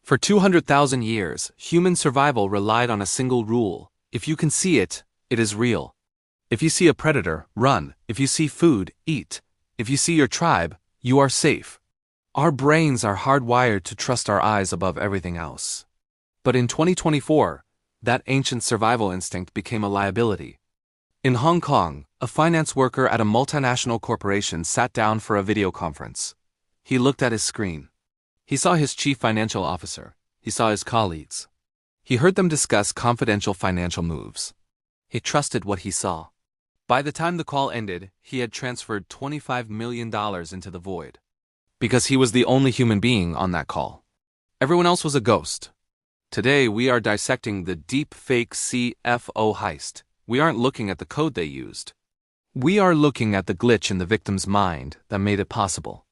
For 200,000 years, human survival relied on a single rule: if you can see it, it is real. If you see a predator, run. If you see food, eat. If you see your tribe, you are safe. Our brains are hardwired to trust our eyes above everything else. But in 2024, that ancient survival instinct became a liability. In Hong Kong, a finance worker at a multinational corporation sat down for a video conference. He looked at his screen. He saw his chief financial officer. He saw his colleagues. He heard them discuss confidential financial moves. He trusted what he saw. By the time the call ended, he had transferred $25 million into the void. Because he was the only human being on that call. Everyone else was a ghost. Today, we are dissecting the Deepfake CFO Heist. We aren't looking at the code they used. We are looking at the glitch in the victim's mind that made it possible.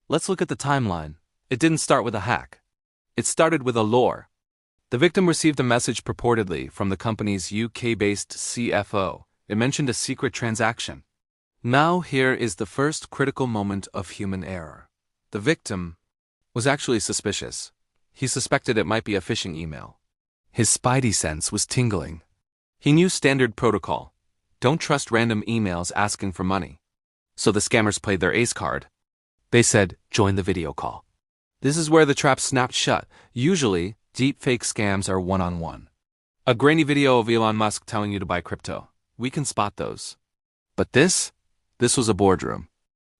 Let's look at the timeline. It didn't start with a hack. It started with a lure. The victim received a message purportedly from the company's UK-based CFO. It mentioned a secret transaction. Now here is the first critical moment of human error. The victim was actually suspicious. He suspected it might be a phishing email. His spidey sense was tingling. He knew standard protocol. Don't trust random emails asking for money. So the scammers played their ace card. They said, join the video call. This is where the trap snapped shut. Usually, deepfake scams are one-on-one. A grainy video of Elon Musk telling you to buy crypto. We can spot those. But this was a boardroom.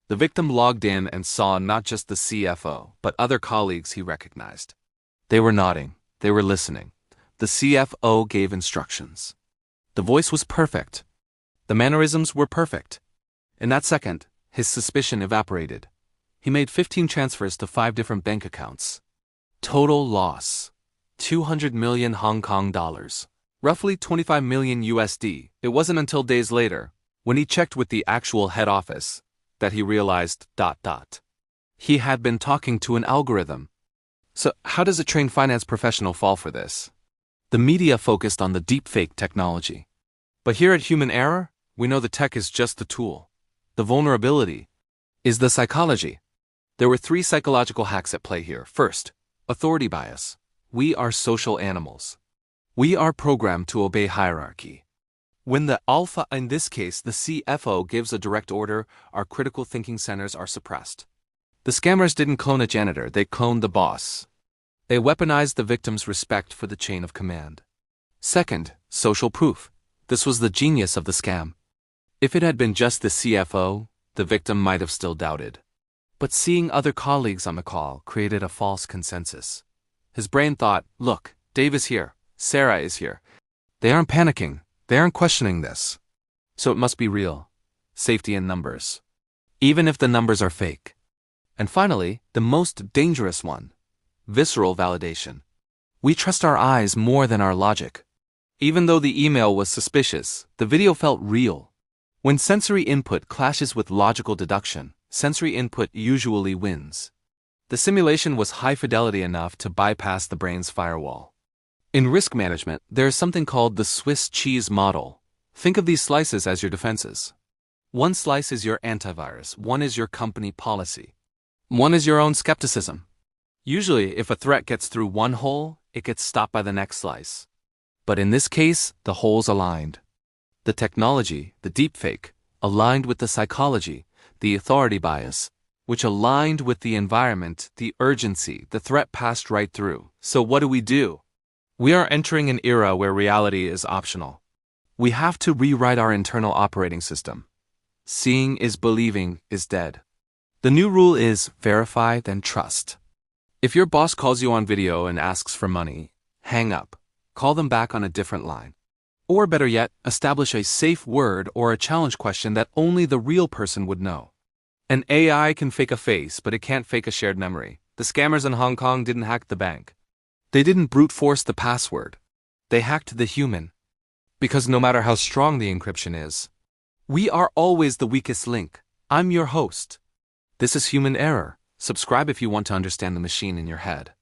The victim logged in and saw not just the CFO, but other colleagues he recognized. They were nodding. They were listening. The CFO gave instructions. The voice was perfect. The mannerisms were perfect. In that second, his suspicion evaporated. He made 15 transfers to 5 different bank accounts. Total loss: 200 million Hong Kong dollars. Roughly 25 million USD. It wasn't until days later, when he checked with the actual head office, that he realized ... He had been talking to an algorithm. So how does a trained finance professional fall for this? The media focused on the deepfake technology. But here at Human Error, we know the tech is just the tool. The vulnerability is the psychology. There were 3 psychological hacks at play here. First, authority bias. We are social animals. We are programmed to obey hierarchy. When the alpha, in this case the CFO, gives a direct order, our critical thinking centers are suppressed. The scammers didn't clone a janitor, they cloned the boss. They weaponized the victim's respect for the chain of command. Second, social proof. This was the genius of the scam. If it had been just the CFO, the victim might have still doubted. But seeing other colleagues on the call created a false consensus. His brain thought, look, Dave is here, Sarah is here. They aren't panicking, they aren't questioning this. So it must be real. Safety in numbers. Even if the numbers are fake. And finally, the most dangerous one. Visceral validation. We trust our eyes more than our logic. Even though the email was suspicious, the video felt real. When sensory input clashes with logical deduction, sensory input usually wins. The simulation was high fidelity enough to bypass the brain's firewall. In risk management, there is something called the Swiss cheese model. Think of these slices as your defenses. One slice is your antivirus, one is your company policy. One is your own skepticism. Usually, if a threat gets through one hole, it gets stopped by the next slice. But in this case, the holes aligned. The technology, the deepfake, aligned with the psychology, the authority bias, which aligned with the environment, the urgency. The threat passed right through. So what do? We are entering an era where reality is optional. We have to rewrite our internal operating system. Seeing is believing is dead. The new rule is verify, then trust. If your boss calls you on video and asks for money, hang up. Call them back on a different line. Or better yet, establish a safe word or a challenge question that only the real person would know. An AI can fake a face, but it can't fake a shared memory. The scammers in Hong Kong didn't hack the bank. They didn't brute force the password. They hacked the human. Because no matter how strong the encryption is, we are always the weakest link. I'm your host. This is Human Error. Subscribe if you want to understand the machine in your head.